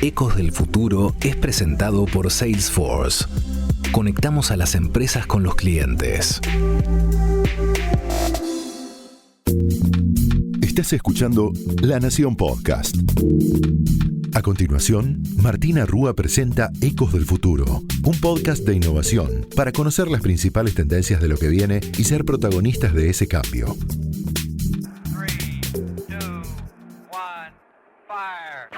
Ecos del Futuro es presentado por Salesforce. Conectamos a las empresas con los clientes. Estás escuchando La Nación Podcast. A continuación, Martina Rúa presenta Ecos del Futuro, un podcast de innovación para conocer las principales tendencias de lo que viene y ser protagonistas de ese cambio. 3, 2, 1, fire.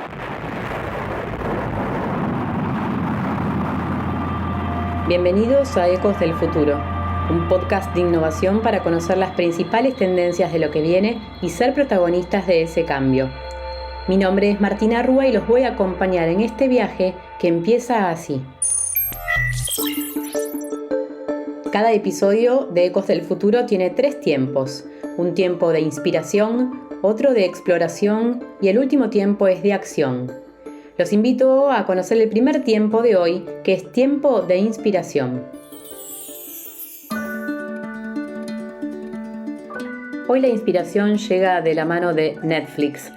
Bienvenidos a Ecos del Futuro, un podcast de innovación para conocer las principales tendencias de lo que viene y ser protagonistas de ese cambio. Mi nombre es Martina Rúa y los voy a acompañar en este viaje que empieza así. Cada episodio de Ecos del Futuro tiene 3 tiempos. Un tiempo de inspiración, otro de exploración y el último tiempo es de acción. Los invito a conocer el primer tiempo de hoy, que es tiempo de inspiración. Hoy la inspiración llega de la mano de Netflix,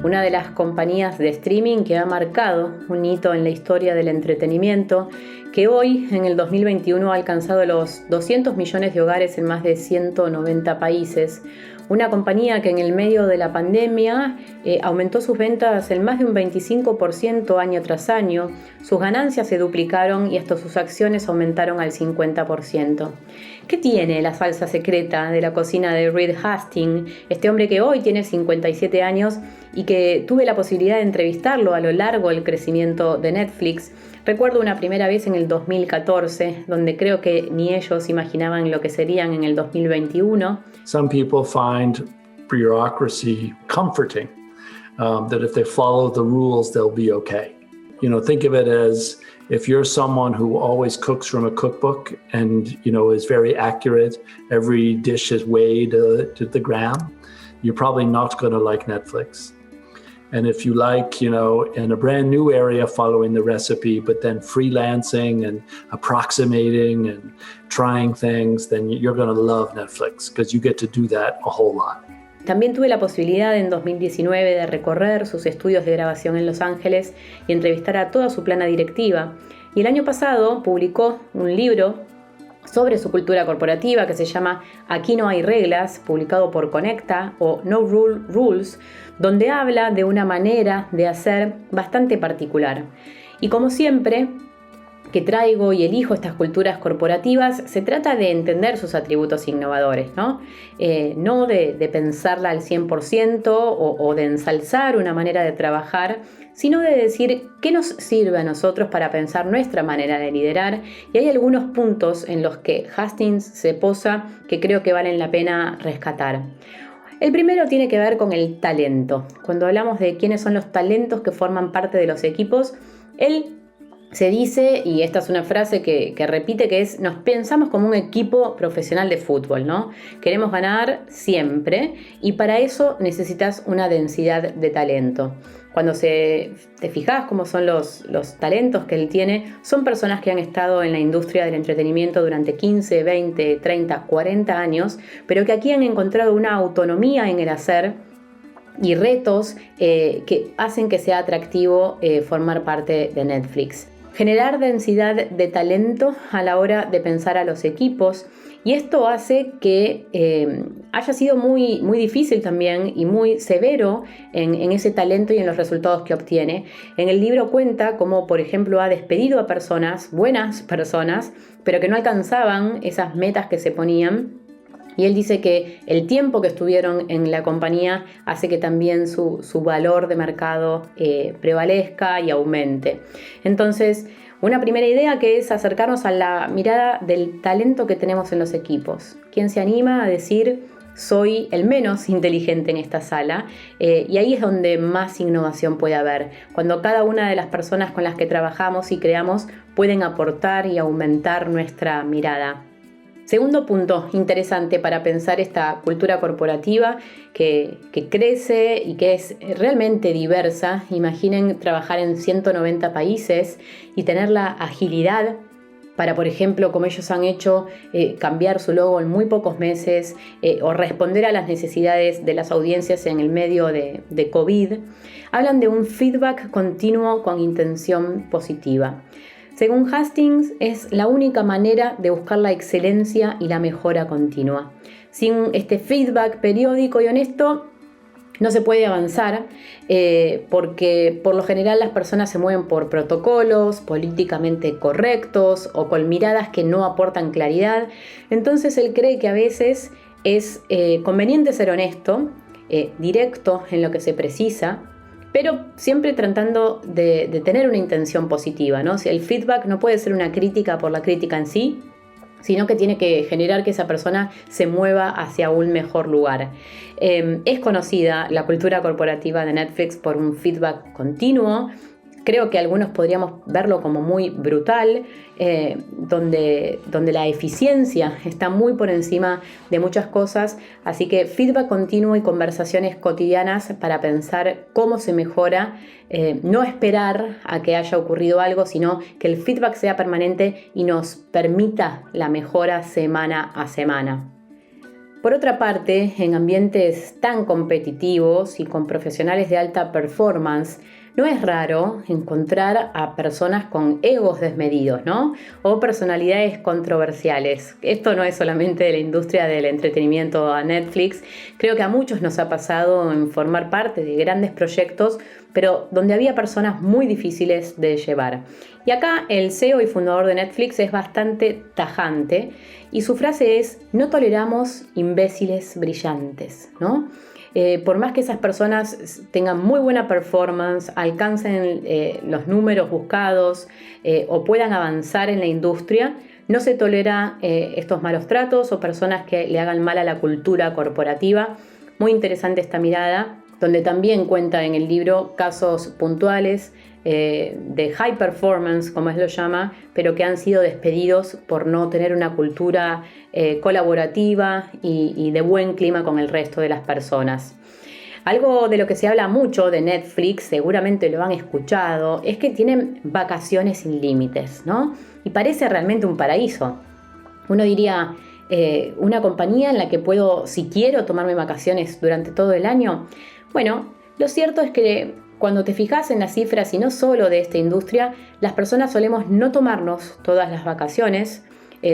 una de las compañías de streaming que ha marcado un hito en la historia del entretenimiento, que hoy, en el 2021, ha alcanzado los 200 millones de hogares en más de 190 países. Una compañía que en el medio de la pandemia aumentó sus ventas en más de un 25% año tras año, sus ganancias se duplicaron y hasta sus acciones aumentaron al 50%. ¿Qué tiene la salsa secreta de la cocina de Reed Hastings, este hombre que hoy tiene 57 años y que tuve la posibilidad de entrevistarlo a lo largo del crecimiento de Netflix? Recuerdo una primera vez en el 2014, donde creo que ni ellos imaginaban lo que serían en el 2021. Some people find bureaucracy comforting, that if they follow the rules, they'll be okay. You know, think of it as if you're someone who always cooks from a cookbook and, is very accurate, every dish is weighed to the gram, you're probably not going to like Netflix. And if you like, in a brand new area, following the recipe, but then freelancing and approximating and trying things, then you're going to love Netflix because you get to do that a whole lot. También tuve la posibilidad en 2019 de recorrer sus estudios de grabación en Los Ángeles y entrevistar a toda su plana directiva. Y el año pasado publicó un libro sobre su cultura corporativa que se llama Aquí no hay reglas, publicado por Conecta o No Rules, donde habla de una manera de hacer bastante particular. Y como siempre, que traigo y elijo estas culturas corporativas, se trata de entender sus atributos innovadores, ¿no? No de pensarla al 100% o de ensalzar una manera de trabajar, sino de decir qué nos sirve a nosotros para pensar nuestra manera de liderar. Y hay algunos puntos en los que Hastings se posa que creo que valen la pena rescatar. El primero tiene que ver con el talento. Cuando hablamos de quiénes son los talentos que forman parte de los equipos, él se dice, y esta es una frase que repite, que es: nos pensamos como un equipo profesional de fútbol, ¿no? Queremos ganar siempre y para eso necesitas una densidad de talento. Cuando te fijas cómo son los talentos que él tiene, son personas que han estado en la industria del entretenimiento durante 15, 20, 30, 40 años, pero que aquí han encontrado una autonomía en el hacer y retos que hacen que sea atractivo formar parte de Netflix. Generar densidad de talento a la hora de pensar a los equipos, y esto hace que haya sido muy, muy difícil también y muy severo en ese talento y en los resultados que obtiene. En el libro cuenta cómo, por ejemplo, ha despedido a personas, buenas personas, pero que no alcanzaban esas metas que se ponían. Y él dice que el tiempo que estuvieron en la compañía hace que también su valor de mercado prevalezca y aumente. Entonces, una primera idea que es acercarnos a la mirada del talento que tenemos en los equipos. ¿Quién se anima a decir: soy el menos inteligente en esta sala? Y ahí es donde más innovación puede haber. Cuando cada una de las personas con las que trabajamos y creamos pueden aportar y aumentar nuestra mirada. Segundo punto interesante para pensar esta cultura corporativa que crece y que es realmente diversa. Imaginen trabajar en 190 países y tener la agilidad para, por ejemplo, como ellos han hecho, cambiar su logo en muy pocos meses o responder a las necesidades de las audiencias en el medio de COVID, hablan de un feedback continuo con intención positiva. Según Hastings, es la única manera de buscar la excelencia y la mejora continua. Sin este feedback periódico y honesto, no se puede avanzar porque por lo general las personas se mueven por protocolos políticamente correctos o con miradas que no aportan claridad. Entonces él cree que a veces es conveniente ser honesto, directo en lo que se precisa, pero siempre tratando de tener una intención positiva, ¿no? Si el feedback no puede ser una crítica por la crítica en sí, sino que tiene que generar que esa persona se mueva hacia un mejor lugar. Es conocida la cultura corporativa de Netflix por un feedback continuo. Creo que algunos podríamos verlo como muy brutal, donde la eficiencia está muy por encima de muchas cosas. Así que feedback continuo y conversaciones cotidianas para pensar cómo se mejora. No esperar a que haya ocurrido algo, sino que el feedback sea permanente y nos permita la mejora semana a semana. Por otra parte, en ambientes tan competitivos y con profesionales de alta performance, no es raro encontrar a personas con egos desmedidos, ¿no? O personalidades controversiales. Esto no es solamente de la industria del entretenimiento a Netflix. Creo que a muchos nos ha pasado en formar parte de grandes proyectos, pero donde había personas muy difíciles de llevar. Y acá el CEO y fundador de Netflix es bastante tajante y su frase es: no toleramos imbéciles brillantes, ¿no? Por más que esas personas tengan muy buena performance, alcancen los números buscados o puedan avanzar en la industria, no se tolera estos malos tratos o personas que le hagan mal a la cultura corporativa. Muy interesante esta mirada, donde también cuenta en el libro casos puntuales de high performance, como él lo llama, pero que han sido despedidos por no tener una cultura colaborativa y de buen clima con el resto de las personas. Algo de lo que se habla mucho de Netflix, seguramente lo han escuchado, es que tienen vacaciones sin límites, ¿no? Y parece realmente un paraíso. Uno diría, una compañía en la que puedo, si quiero, tomarme vacaciones durante todo el año. Bueno, lo cierto es que cuando te fijas en las cifras, y no solo de esta industria, las personas solemos no tomarnos todas las vacaciones,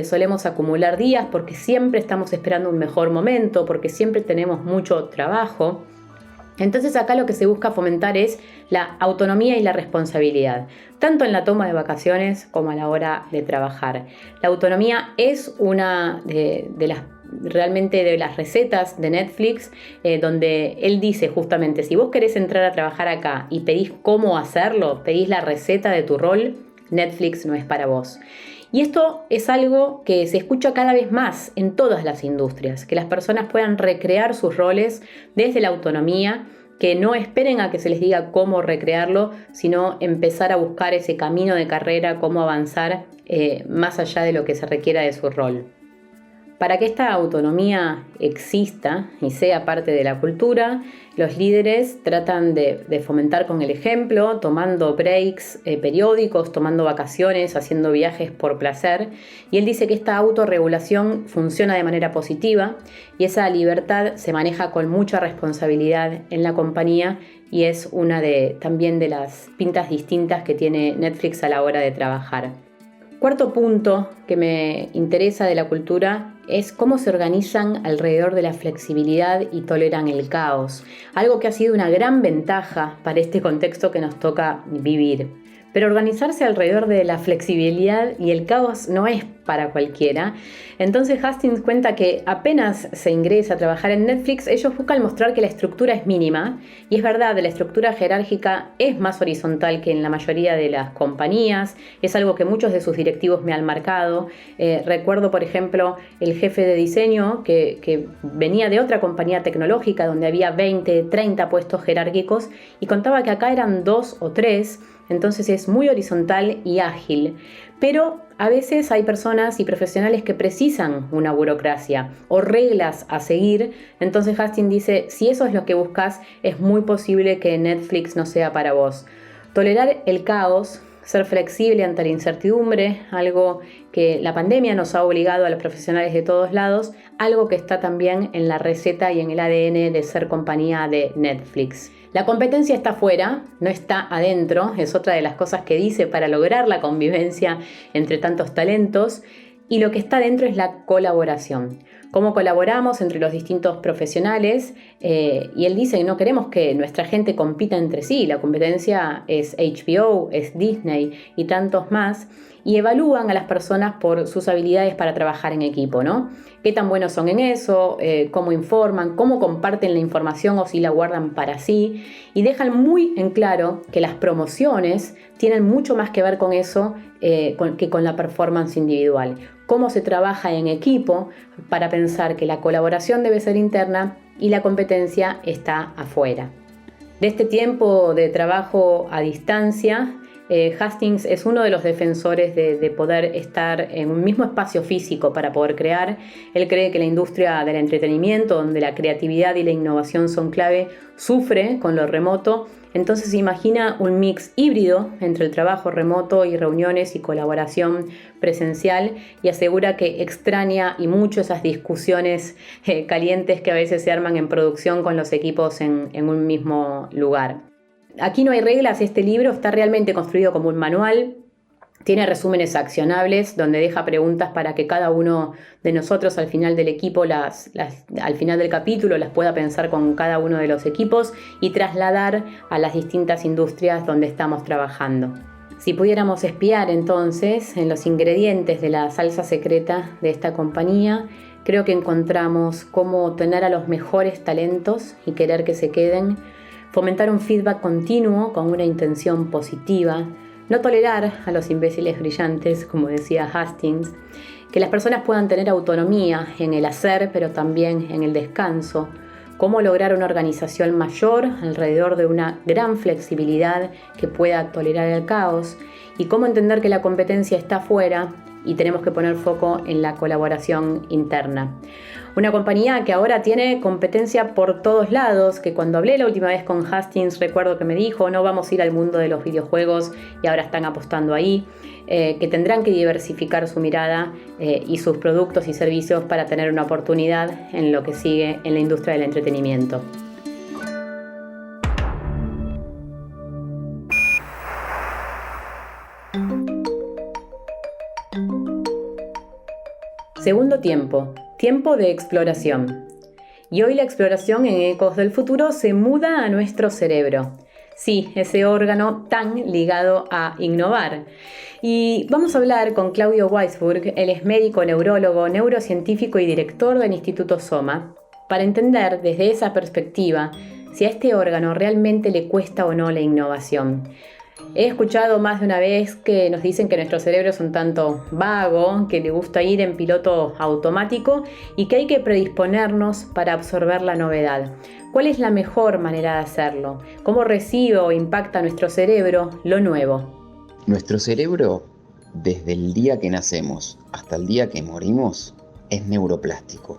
solemos acumular días porque siempre estamos esperando un mejor momento, porque siempre tenemos mucho trabajo. Entonces acá lo que se busca fomentar es la autonomía y la responsabilidad, tanto en la toma de vacaciones como a la hora de trabajar. La autonomía es una de las recetas de Netflix, donde él dice justamente, si vos querés entrar a trabajar acá y pedís cómo hacerlo, pedís la receta de tu rol, Netflix no es para vos. Y esto es algo que se escucha cada vez más en todas las industrias, que las personas puedan recrear sus roles desde la autonomía, que no esperen a que se les diga cómo recrearlo, sino empezar a buscar ese camino de carrera, cómo avanzar más allá de lo que se requiera de su rol. Para que esta autonomía exista y sea parte de la cultura, los líderes tratan de fomentar con el ejemplo, tomando breaks periódicos, tomando vacaciones, haciendo viajes por placer. Y él dice que esta autorregulación funciona de manera positiva y esa libertad se maneja con mucha responsabilidad en la compañía y es una también de las pintas distintas que tiene Netflix a la hora de trabajar. Cuarto punto que me interesa de la cultura es cómo se organizan alrededor de la flexibilidad y toleran el caos, algo que ha sido una gran ventaja para este contexto que nos toca vivir. Pero organizarse alrededor de la flexibilidad y el caos no es para cualquiera. Entonces Hastings cuenta que apenas se ingresa a trabajar en Netflix, ellos buscan mostrar que la estructura es mínima. Y es verdad, la estructura jerárquica es más horizontal que en la mayoría de las compañías. Es algo que muchos de sus directivos me han marcado. Recuerdo, por ejemplo, el jefe de diseño que venía de otra compañía tecnológica donde había 20, 30 puestos jerárquicos y contaba que acá eran 2 o 3. Entonces es muy horizontal y ágil, pero a veces hay personas y profesionales que precisan una burocracia o reglas a seguir. Entonces Hastings dice, si eso es lo que buscas, es muy posible que Netflix no sea para vos. Tolerar el caos ser flexible ante la incertidumbre, algo que la pandemia nos ha obligado a los profesionales de todos lados, algo que está también en la receta y en el ADN de ser compañía de Netflix. La competencia está afuera, no está adentro, es otra de las cosas que dice para lograr la convivencia entre tantos talentos, y lo que está dentro es la colaboración. Cómo colaboramos entre los distintos profesionales, y él dice que no queremos que nuestra gente compita entre sí, la competencia es HBO, es Disney y tantos más, y evalúan a las personas por sus habilidades para trabajar en equipo, ¿no? Qué tan buenos son en eso, cómo informan, cómo comparten la información o si la guardan para sí, y dejan muy en claro que las promociones tienen mucho más que ver con eso que con la performance individual. Cómo se trabaja en equipo para pensar que la colaboración debe ser interna y la competencia está afuera. De este tiempo de trabajo a distancia, Hastings es uno de los defensores de poder estar en un mismo espacio físico para poder crear. Él cree que la industria del entretenimiento, donde la creatividad y la innovación son clave, sufre con lo remoto. Entonces imagina un mix híbrido entre el trabajo remoto y reuniones y colaboración presencial, y asegura que extraña y mucho esas discusiones calientes que a veces se arman en producción con los equipos en un mismo lugar. Aquí no hay reglas, este libro está realmente construido como un manual, tiene resúmenes accionables donde deja preguntas para que cada uno de nosotros al final del equipo, al final del capítulo, las pueda pensar con cada uno de los equipos y trasladar a las distintas industrias donde estamos trabajando. Si pudiéramos espiar entonces en los ingredientes de la salsa secreta de esta compañía, creo que encontramos cómo tener a los mejores talentos y querer que se queden, fomentar un feedback continuo con una intención positiva, no tolerar a los imbéciles brillantes, como decía Hastings, que las personas puedan tener autonomía en el hacer, pero también en el descanso, cómo lograr una organización mayor alrededor de una gran flexibilidad que pueda tolerar el caos, y cómo entender que la competencia está afuera y tenemos que poner foco en la colaboración interna. Una compañía que ahora tiene competencia por todos lados, que cuando hablé la última vez con Hastings recuerdo que me dijo, no vamos a ir al mundo de los videojuegos y ahora están apostando ahí, que tendrán que diversificar su mirada y sus productos y servicios para tener una oportunidad en lo que sigue en la industria del entretenimiento. Segundo tiempo, tiempo de exploración. Y hoy la exploración en Ecos del Futuro se muda a nuestro cerebro. Sí, ese órgano tan ligado a innovar. Y vamos a hablar con Claudio Weisburg, él es médico, neurólogo, neurocientífico y director del Instituto Soma, para entender desde esa perspectiva si a este órgano realmente le cuesta o no la innovación. He escuchado más de una vez que nos dicen que nuestro cerebro es un tanto vago, que le gusta ir en piloto automático y que hay que predisponernos para absorber la novedad. ¿Cuál es la mejor manera de hacerlo? ¿Cómo recibe o impacta nuestro cerebro lo nuevo? Nuestro cerebro, desde el día que nacemos hasta el día que morimos, es neuroplástico,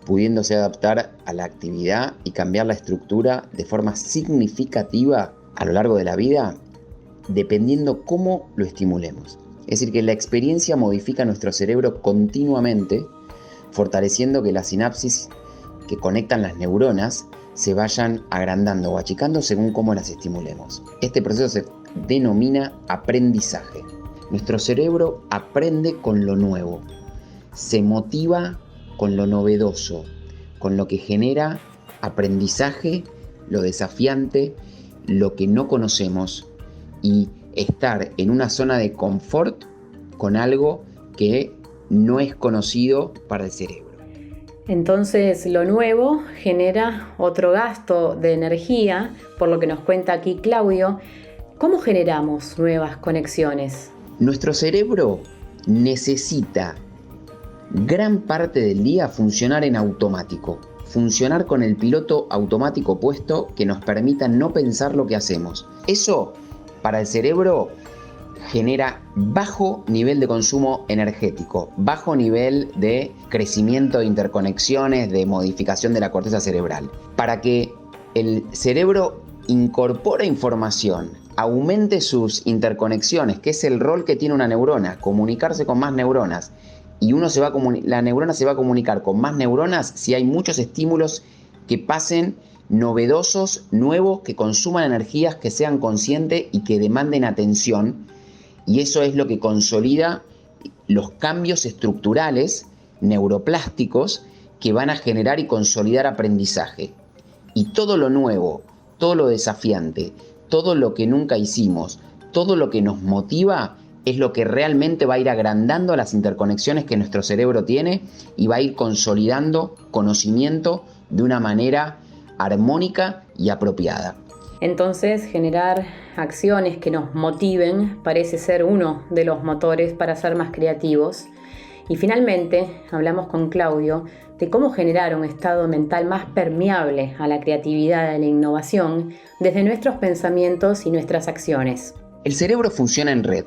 pudiéndose adaptar a la actividad y cambiar la estructura de forma significativa a lo largo de la vida, dependiendo cómo lo estimulemos. Es decir, que la experiencia modifica nuestro cerebro continuamente, fortaleciendo que las sinapsis que conectan las neuronas se vayan agrandando o achicando según cómo las estimulemos. Este proceso se denomina aprendizaje. Nuestro cerebro aprende con lo nuevo, se motiva con lo novedoso, con lo que genera aprendizaje, lo desafiante, lo que no conocemos, y estar en una zona de confort con algo que no es conocido para el cerebro. Entonces lo nuevo genera otro gasto de energía, por lo que nos cuenta aquí Claudio. ¿Cómo generamos nuevas conexiones? Nuestro cerebro necesita gran parte del día funcionar en automático, funcionar con el piloto automático puesto que nos permita no pensar lo que hacemos. Eso para el cerebro genera bajo nivel de consumo energético, bajo nivel de crecimiento de interconexiones, de modificación de la corteza cerebral. Para que el cerebro incorpore información, aumente sus interconexiones, que es el rol que tiene una neurona, comunicarse con más neuronas. Y la neurona se va a comunicar con más neuronas si hay muchos estímulos que pasen novedosos, nuevos, que consuman energías, que sean conscientes y que demanden atención. Y eso es lo que consolida los cambios estructurales neuroplásticos que van a generar y consolidar aprendizaje. Y todo lo nuevo, todo lo desafiante, todo lo que nunca hicimos, todo lo que nos motiva es lo que realmente va a ir agrandando las interconexiones que nuestro cerebro tiene y va a ir consolidando conocimiento de una manera armónica y apropiada. Entonces, generar acciones que nos motiven parece ser uno de los motores para ser más creativos. Y finalmente, hablamos con Claudio de cómo generar un estado mental más permeable a la creatividad y a la innovación desde nuestros pensamientos y nuestras acciones. El cerebro funciona en red.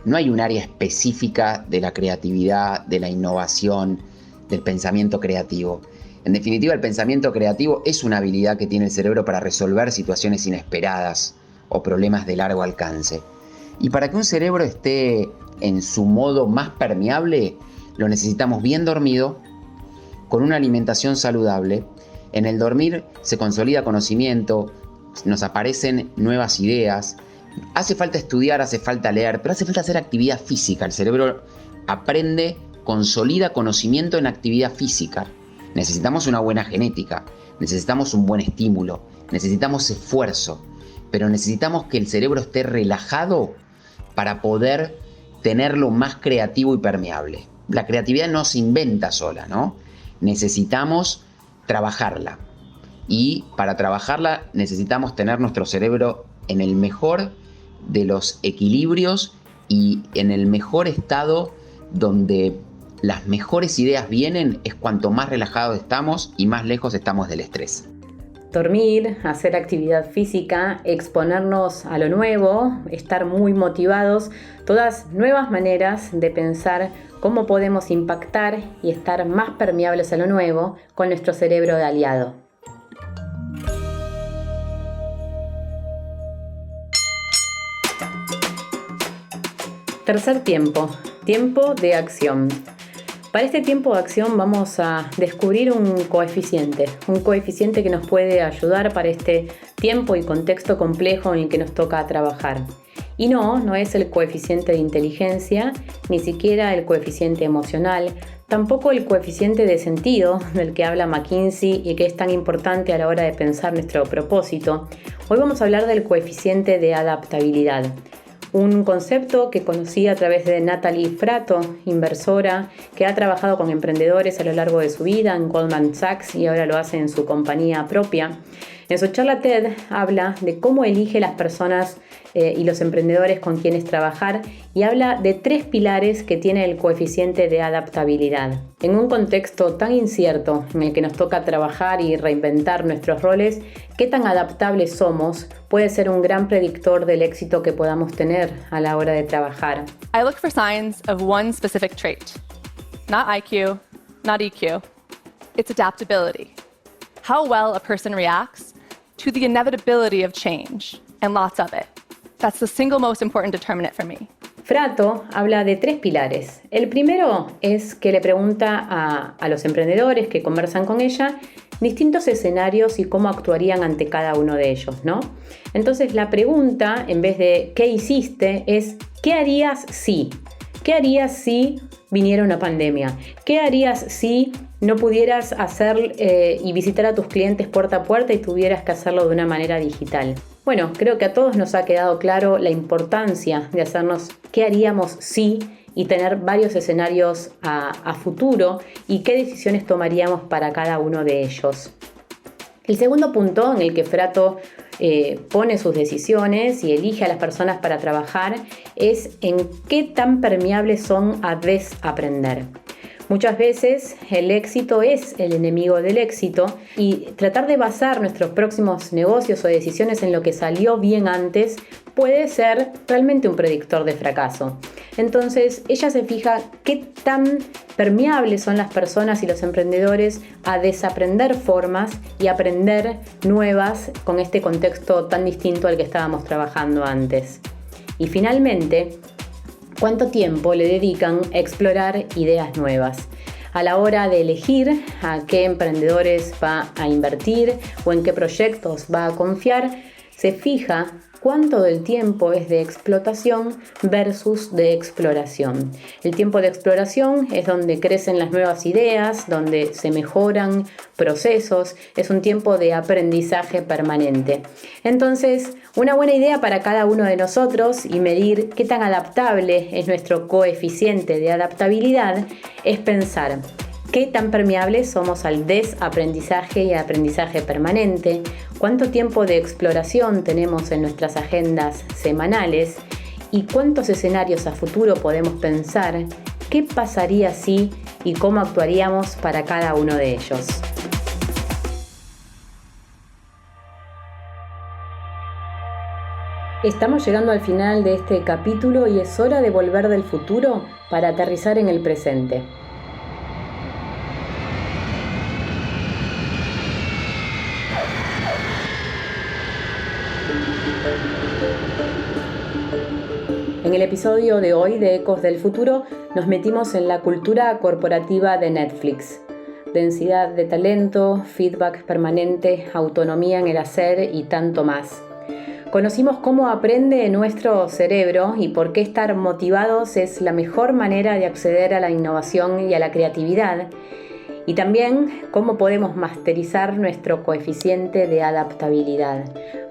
No hay un área específica de la creatividad, de la innovación, del pensamiento creativo. En definitiva, el pensamiento creativo es una habilidad que tiene el cerebro para resolver situaciones inesperadas o problemas de largo alcance. Y para que un cerebro esté en su modo más permeable, lo necesitamos bien dormido, con una alimentación saludable. En el dormir se consolida conocimiento, nos aparecen nuevas ideas. Hace falta estudiar, hace falta leer, pero hace falta hacer actividad física. El cerebro aprende, consolida conocimiento en actividad física. Necesitamos una buena genética, necesitamos un buen estímulo, necesitamos esfuerzo, pero necesitamos que el cerebro esté relajado para poder tenerlo más creativo y permeable. La creatividad no se inventa sola, ¿no? Necesitamos trabajarla. Y para trabajarla necesitamos tener nuestro cerebro en el mejor de los equilibrios y en el mejor estado donde las mejores ideas vienen es cuanto más relajados estamos y más lejos estamos del estrés. Dormir, hacer actividad física, exponernos a lo nuevo, estar muy motivados, todas nuevas maneras de pensar cómo podemos impactar y estar más permeables a lo nuevo con nuestro cerebro de aliado. Tercer tiempo, tiempo de acción. Para este tiempo de acción vamos a descubrir un coeficiente que nos puede ayudar para este tiempo y contexto complejo en el que nos toca trabajar. Y no es el coeficiente de inteligencia, ni siquiera el coeficiente emocional, tampoco el coeficiente de sentido del que habla McKinsey y que es tan importante a la hora de pensar nuestro propósito. Hoy vamos a hablar del coeficiente de adaptabilidad. Un concepto que conocí a través de Natalie Fratto, inversora, que ha trabajado con emprendedores a lo largo de su vida en Goldman Sachs y ahora lo hace en su compañía propia. En su charla TED habla de cómo elige las personas y los emprendedores con quienes trabajar y habla de 3 pilares que tiene el coeficiente de adaptabilidad. En un contexto tan incierto en el que nos toca trabajar y reinventar nuestros roles, qué tan adaptables somos puede ser un gran predictor del éxito que podamos tener a la hora de trabajar. I look for signs of one specific trait. Not IQ, not EQ. It's adaptability. How well a person reacts to the inevitability of change, and lots of it. That's the single most important determinant for me. Fratto habla de 3 pilares. El primero es que le pregunta a los emprendedores que conversan con ella distintos escenarios y cómo actuarían ante cada uno de ellos, ¿no? Entonces la pregunta, en vez de ¿qué hiciste?, es ¿qué harías si? ¿Qué harías si viniera una pandemia? ¿Qué harías si no pudieras hacer y visitar a tus clientes puerta a puerta y tuvieras que hacerlo de una manera digital? Bueno, creo que a todos nos ha quedado claro la importancia de hacernos qué haríamos si y tener varios escenarios a futuro y qué decisiones tomaríamos para cada uno de ellos. El segundo punto en el que Fratto pone sus decisiones y elige a las personas para trabajar es en qué tan permeables son a desaprender. Muchas veces el éxito es el enemigo del éxito y tratar de basar nuestros próximos negocios o decisiones en lo que salió bien antes puede ser realmente un predictor de fracaso. Entonces ella se fija qué tan permeables son las personas y los emprendedores a desaprender formas y aprender nuevas con este contexto tan distinto al que estábamos trabajando antes. Y finalmente, ¿cuánto tiempo le dedican a explorar ideas nuevas? A la hora de elegir a qué emprendedores va a invertir o en qué proyectos va a confiar, se fija cuánto del tiempo es de explotación versus de exploración. El tiempo de exploración es donde crecen las nuevas ideas, donde se mejoran procesos, es un tiempo de aprendizaje permanente. Entonces, una buena idea para cada uno de nosotros y medir qué tan adaptable es nuestro coeficiente de adaptabilidad es pensar qué tan permeables somos al desaprendizaje y aprendizaje permanente, cuánto tiempo de exploración tenemos en nuestras agendas semanales y cuántos escenarios a futuro podemos pensar, qué pasaría si y cómo actuaríamos para cada uno de ellos. Estamos llegando al final de este capítulo y es hora de volver del futuro para aterrizar en el presente. En el episodio de hoy de Ecos del Futuro nos metimos en la cultura corporativa de Netflix. Densidad de talento, feedback permanente, autonomía en el hacer y tanto más. Conocimos cómo aprende nuestro cerebro y por qué estar motivados es la mejor manera de acceder a la innovación y a la creatividad. Y también cómo podemos masterizar nuestro coeficiente de adaptabilidad.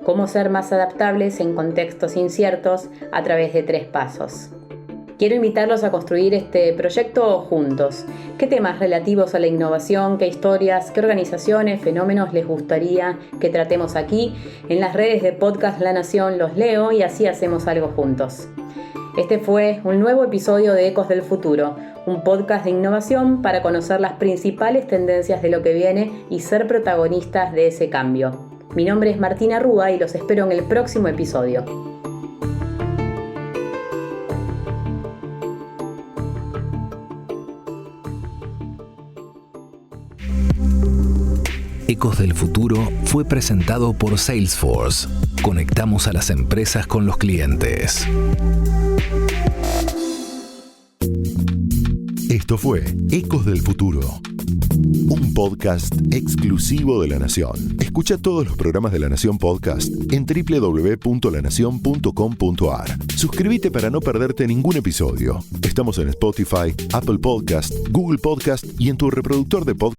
Cómo ser más adaptables en contextos inciertos a través de 3 pasos. Quiero invitarlos a construir este proyecto juntos. ¿Qué temas relativos a la innovación, qué historias, qué organizaciones, fenómenos les gustaría que tratemos aquí? En las redes de Podcast La Nación los leo y así hacemos algo juntos. Este fue un nuevo episodio de Ecos del Futuro, un podcast de innovación para conocer las principales tendencias de lo que viene y ser protagonistas de ese cambio. Mi nombre es Martina Rúa y los espero en el próximo episodio. Ecos del Futuro fue presentado por Salesforce. Conectamos a las empresas con los clientes. Esto fue Ecos del Futuro, un podcast exclusivo de La Nación. Escucha todos los programas de La Nación Podcast en www.lanacion.com.ar. Suscríbete para no perderte ningún episodio. Estamos en Spotify, Apple Podcast, Google Podcast y en tu reproductor de podcast